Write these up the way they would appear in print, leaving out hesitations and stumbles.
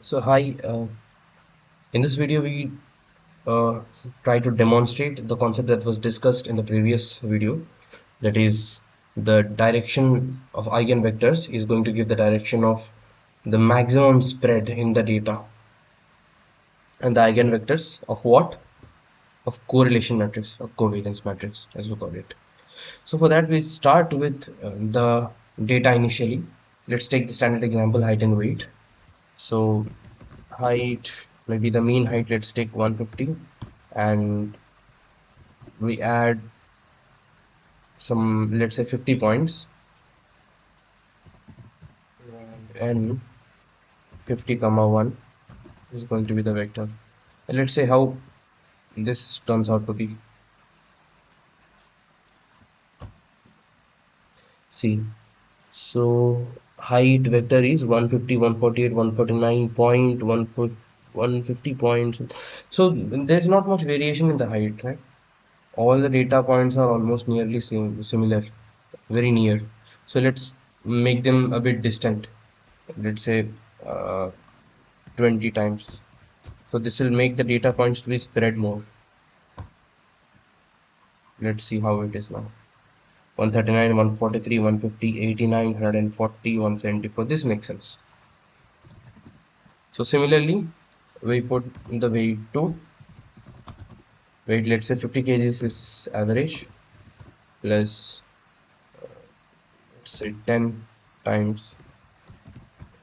So hi, in this video we uh, try to demonstrate the concept that was discussed in the previous video. That is, the direction of eigenvectors is going to give the direction of the maximum spread in the data, and the eigenvectors of what? Of correlation matrix or covariance matrix, as we call it. So for that we start with the data initially. Let's take the standard example, height and weight. So height, maybe the mean height, let's take 150, and we add some, let's say 50 points, and 50 comma 1 is going to be the vector. And let's say how this turns out to be. See, so height vector is 150, 148, 150 points. So there's not much variation in the height, right? All the data points are almost nearly similar, very near. So let's make them a bit distant. Let's say 20 times. So this will make the data points to be spread more. Let's see how it is now. 139, 143, 150, 89, 140, 174. This makes sense. So similarly, we put the weight to weight. Let's say 50 kgs is average, plus let's say 10 times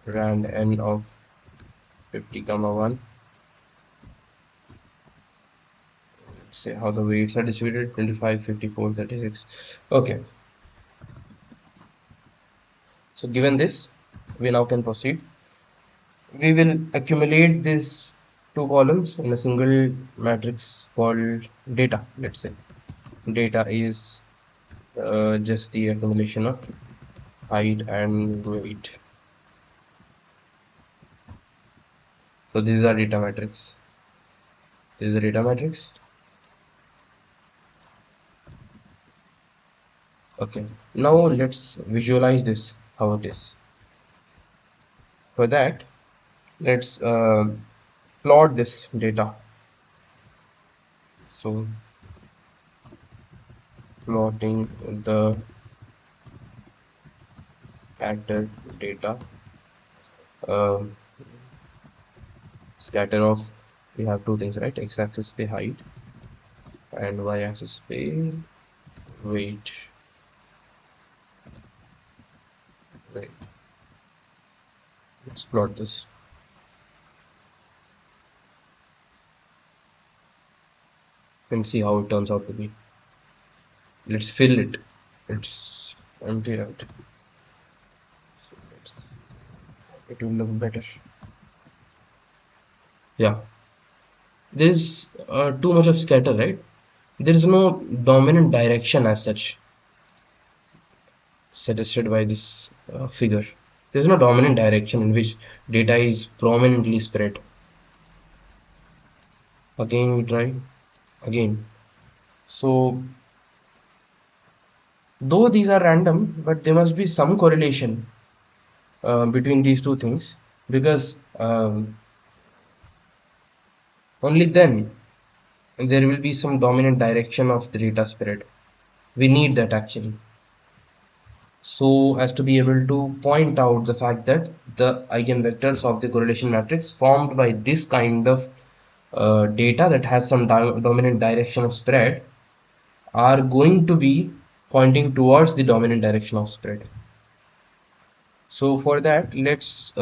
randn of 50 comma 1. Let's say how the weights are distributed: 25, 54, 36. Okay. So given this, we now can proceed. We will accumulate these two columns in a single matrix called data. Let's say data is just the accumulation of height and weight. So this is our data matrix. This is the data matrix. Okay, now let's visualize this, how it is. For that, let's plot this data. So plotting the scatter data, scatter of, we have two things, right? X-axis by height and y-axis by weight. Right, let's plot this. And see how it turns out to be. Let's fill it. It's empty, right? So it will look better. Yeah, there's too much of scatter, right? There is no dominant direction as such suggested by this figure. There's no dominant direction in which data is prominently spread. Again we try again. So though these are random, but there must be some correlation between these two things, because only then there will be some dominant direction of the data spread. We need that actually, so as to be able to point out the fact that the eigenvectors of the correlation matrix formed by this kind of data that has some dominant direction of spread are going to be pointing towards the dominant direction of spread. So for that, let's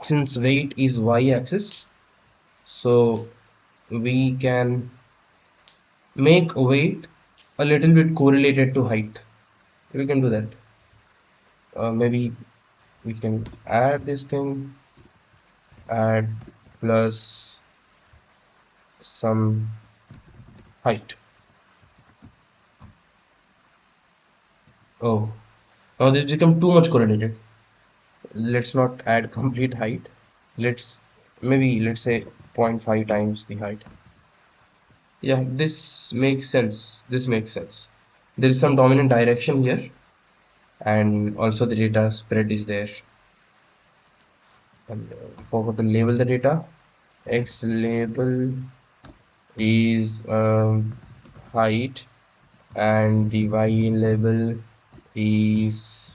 since weight is y-axis, so we can make weight a little bit correlated to height. We can do that. Maybe we can add this thing, add plus some height. Oh, now this become too much correlated. Let's not add complete height. Let's say 0.5 times the height. Yeah, this makes sense. This makes sense. There is some dominant direction here, and also the data spread is there. and forgot to label the data. Xlabel is height and the ylabel is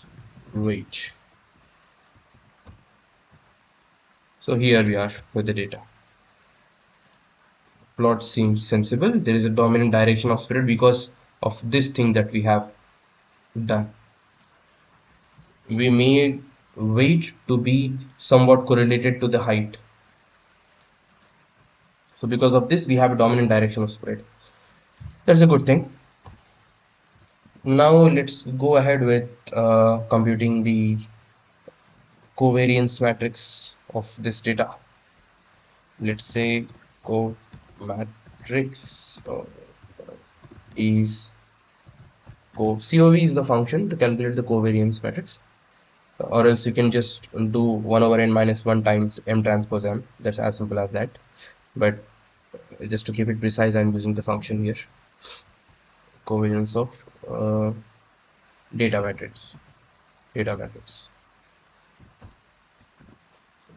weight. So here we are with the data. Plot seems sensible. There is a dominant direction of spread because of this thing that we have done. We made weight to be somewhat correlated to the height. So because of this, we have a dominant direction of spread. That's a good thing. Now let's go ahead with computing the covariance matrix of this data. Let's say covMatrix is COV is the function to calculate the covariance matrix, or else you can just do 1 over n minus 1 times m transpose m. That's as simple as that. But just to keep it precise, I'm using the function here, covariance of data matrix.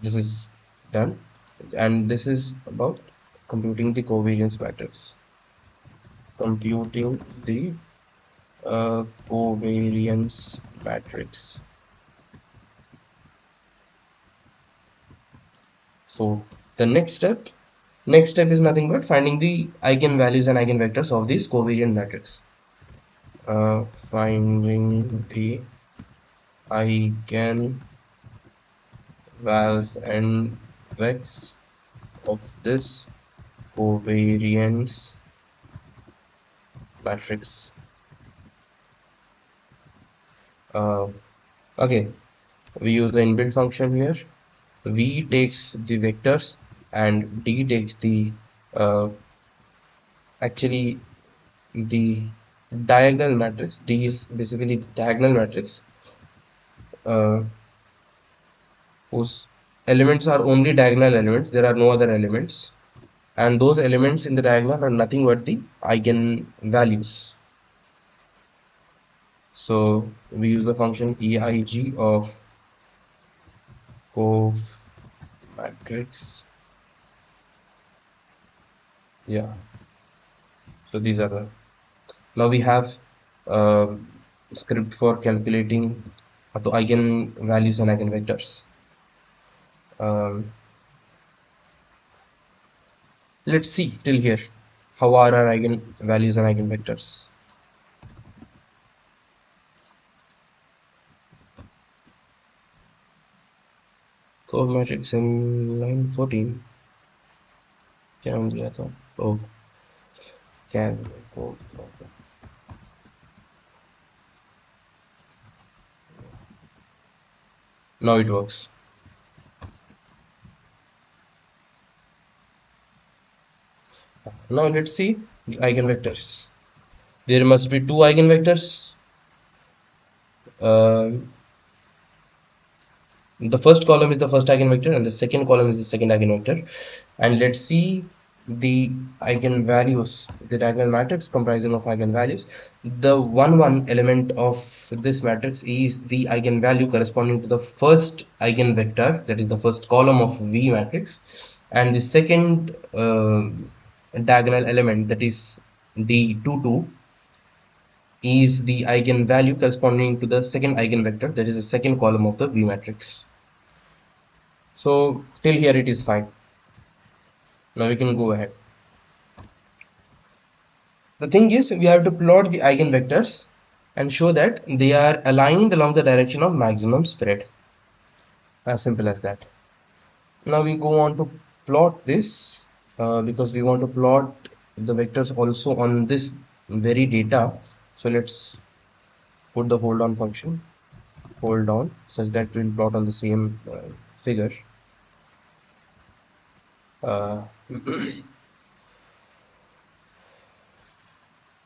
This is done, and this is about computing the covariance matrix. Computing the covariance matrix. So the next step is nothing but finding the eigenvalues and eigenvectors of this covariant matrix. Finding the eigen vals and vecs of this covariance matrix. Okay, we use the inbuilt function here. V takes the vectors and D takes the actually the diagonal matrix. D is basically the diagonal matrix whose elements are only diagonal elements. There are no other elements, and those elements in the diagonal are nothing but the eigenvalues. So we use the function eig of covMatrix. Yeah, so these are the, now we have script for calculating the eigenvalues and eigenvectors. Let's see till here how are our eigenvalues and eigenvectors. covMatrix in line 14 क्या दिया था? Oh, can now it works. Now let's see the eigenvectors. There must be two eigenvectors. The first column is the first eigenvector and the second column is the second eigenvector. And let's see the eigenvalues, the diagonal matrix comprising of eigenvalues. The 1 element of this matrix is the eigenvalue corresponding to the first eigenvector, that is the first column of V matrix, and the second diagonal element, that is D22, is the eigenvalue corresponding to the second eigenvector, that is the second column of the V matrix. So till here it is fine. Now we can go ahead. The thing is, we have to plot the eigenvectors and show that they are aligned along the direction of maximum spread. As simple as that. Now we go on to plot this because we want to plot the vectors also on this very data. So let's put the hold on function, hold on, such that we'll plot on the same figure.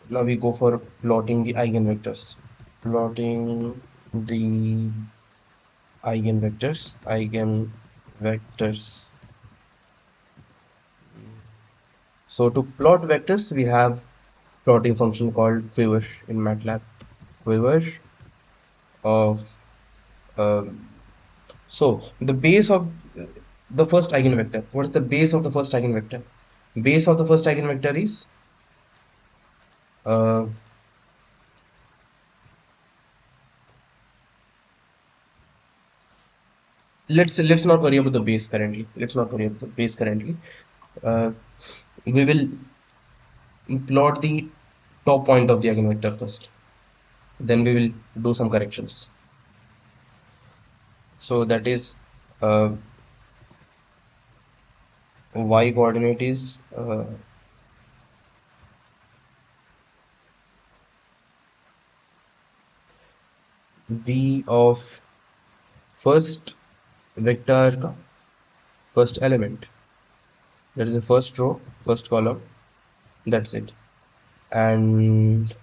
Now we go for plotting the eigenvectors. Plotting the eigenvectors. So to plot vectors, we have plotting function called quiver in MATLAB. Quiver of So the base of the first eigenvector, what is the base of the first eigenvector? Base of the first eigenvector is uh, let's not worry about the base currently. Let's not worry about the base currently. Uh, we will plot the top point of the eigenvector first. Then we will do some corrections. So that is y coordinate is v of first vector, first element, that is the first row, first column, that's it. And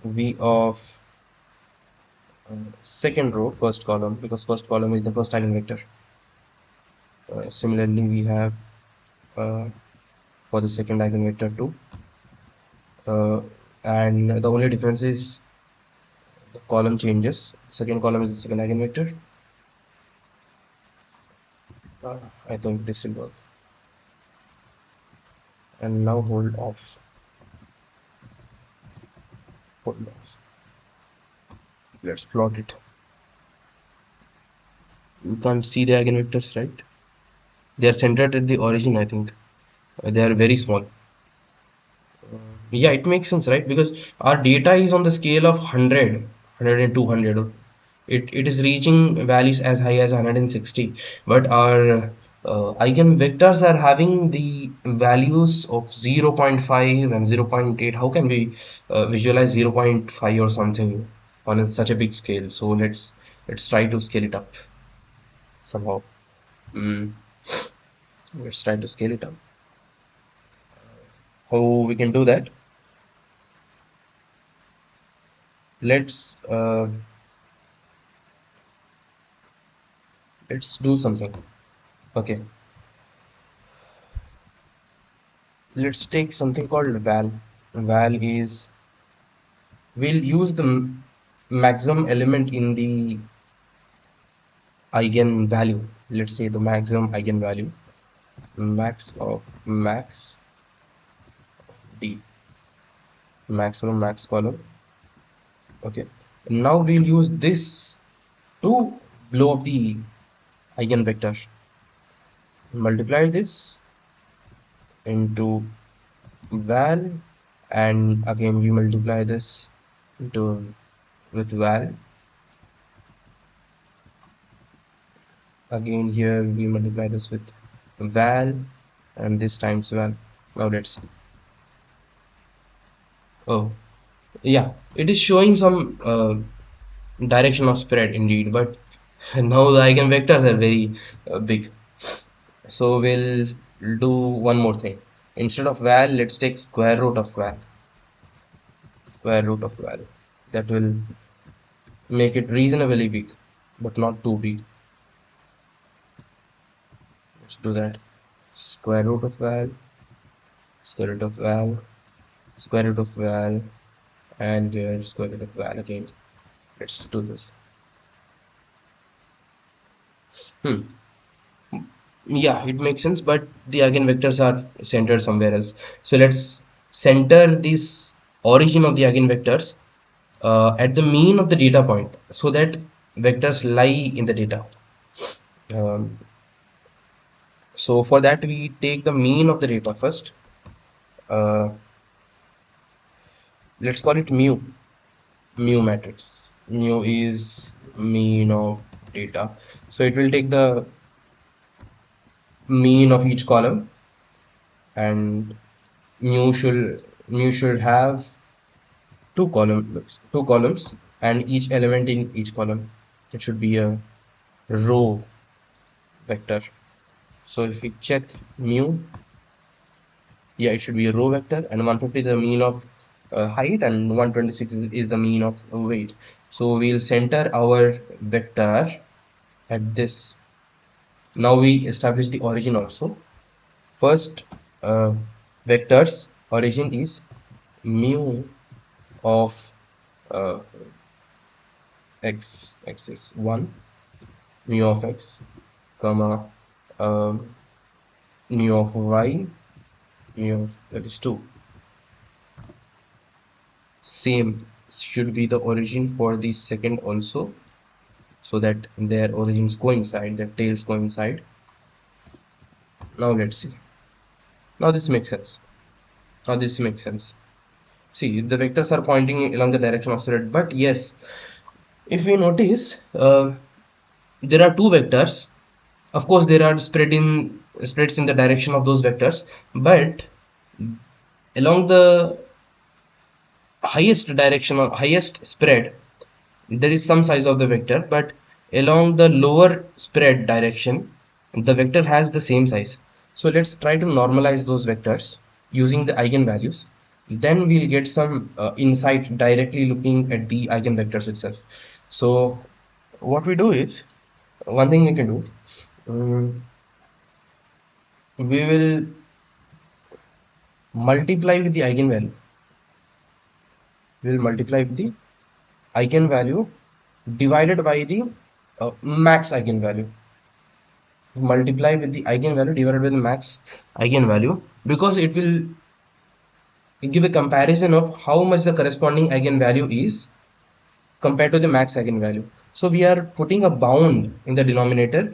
v of second row, first column, because first column is the first eigenvector. Similarly we have for the second eigenvector too, and the only difference is the column changes. Second column is the second eigenvector. I think this will work. And now hold off. Let's plot it. You can't see the eigenvectors, right? They are centered at the origin, I think. They are very small. Yeah, it makes sense, right? Because our data is on the scale of 100, 100 and 200. It is reaching values as high as 160, but our eigenvectors are having the values of 0.5 and 0.8. How can we visualize 0.5 or something on such a big scale? So let's try to scale it up somehow. Mm, let's try to scale it up. How we can do that? Let's let's do something. Okay, let's take something called val. Val is, we'll use the maximum element in the eigenvalue. Let's say the maximum eigenvalue, max of max d, maximum max column. Okay, now we'll use this to blow up the eigenvector. Multiply this into val, and again we multiply this into with val. Again here we multiply this with val, and this times val. Now let's, oh yeah, it is showing some direction of spread indeed, but now the eigenvectors are very big. So we'll do one more thing. Instead of val, let's take square root of val. Square root of val. That will make it reasonably big, but not too big. Let's do that. Square root of val, square root of val, square root of val, and square root of val again. Let's do this. Yeah, it makes sense, but the eigenvectors are centered somewhere else. So let's center this origin of the eigenvectors at the mean of the data point, so that vectors lie in the data. Um, so for that we take the mean of the data first. Let's call it mu matrix. Mu is mean of data, so it will take the mean of each column, and mu should have two columns, and each element in each column, it should be a row vector. So if we check mu, yeah, it should be a row vector, and 150 is the mean of height, and 126 is the mean of weight. So we'll center our vector at this. Now we establish the origin also. First vector's origin is mu of x is 1, mu of x comma mu of y mu of, that is 2. Same should be the origin for the second also, so that their origins coincide, their tails coincide. Now let's see. Now this makes sense. Now this makes sense. See, the vectors are pointing along the direction of spread, but yes, if we notice, there are two vectors. Of course, there are spreads in the direction of those vectors, but along the highest direction or highest spread, there is some size of the vector, but along the lower spread direction, the vector has the same size. So let's try to normalize those vectors using the eigenvalues. Then we'll get some insight directly looking at the eigenvectors itself. So what we do is, one thing we can do, we will multiply with the eigenvalue. We will multiply with the eigenvalue divided by the max eigenvalue. Multiply with the eigenvalue divided by the max eigenvalue, because it will give a comparison of how much the corresponding eigenvalue is compared to the max eigenvalue. So we are putting a bound in the denominator,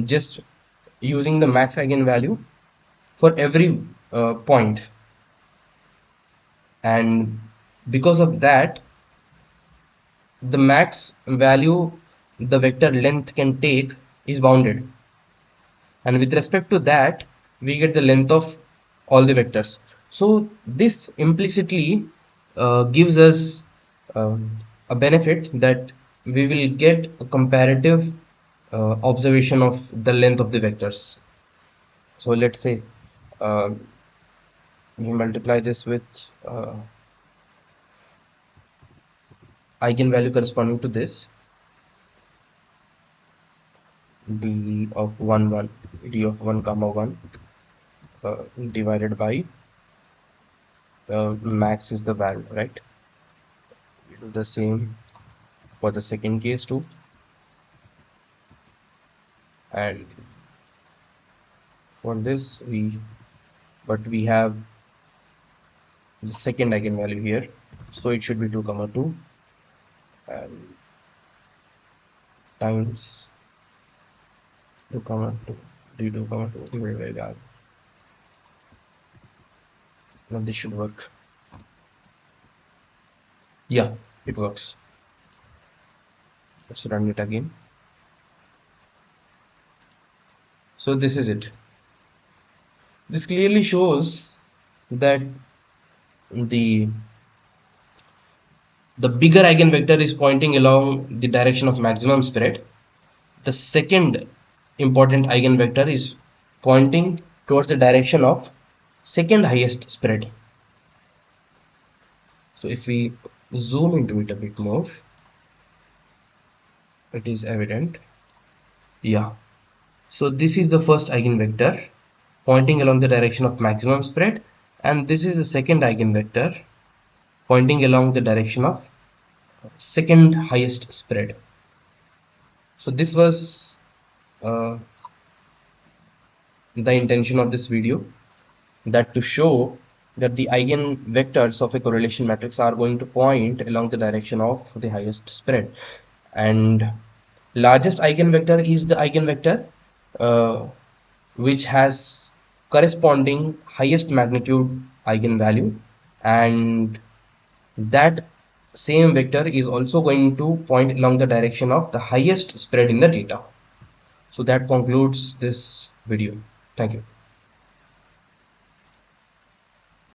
just using the max eigenvalue for every point, and because of that, the max value the vector length can take is bounded, and with respect to that we get the length of all the vectors. So this implicitly gives us a benefit that we will get a comparative observation of the length of the vectors. So let's say we multiply this with eigenvalue corresponding to this, d of 1 1 d of 1 comma 1 divided by max is the value, right? We do the same for the second case too, and for this we have the second eigenvalue here, so it should be 2 comma 2 and times 2 comma 2 d2 comma 2 divided by that. Now this should work. Yeah, it works. Let's run it again. So this is it. This clearly shows that the bigger eigenvector is pointing along the direction of maximum spread. The second important eigenvector is pointing towards the direction of second highest spread. So if we zoom into it a bit more, it is evident. Yeah. So this is the first eigenvector pointing along the direction of maximum spread, and this is the second eigenvector pointing along the direction of second highest spread. So this was the intention of this video, that to show that the eigenvectors of a correlation matrix are going to point along the direction of the highest spread, and largest eigenvector is the eigenvector which has corresponding highest magnitude eigenvalue, and that same vector is also going to point along the direction of the highest spread in the data. So that concludes this video. Thank you.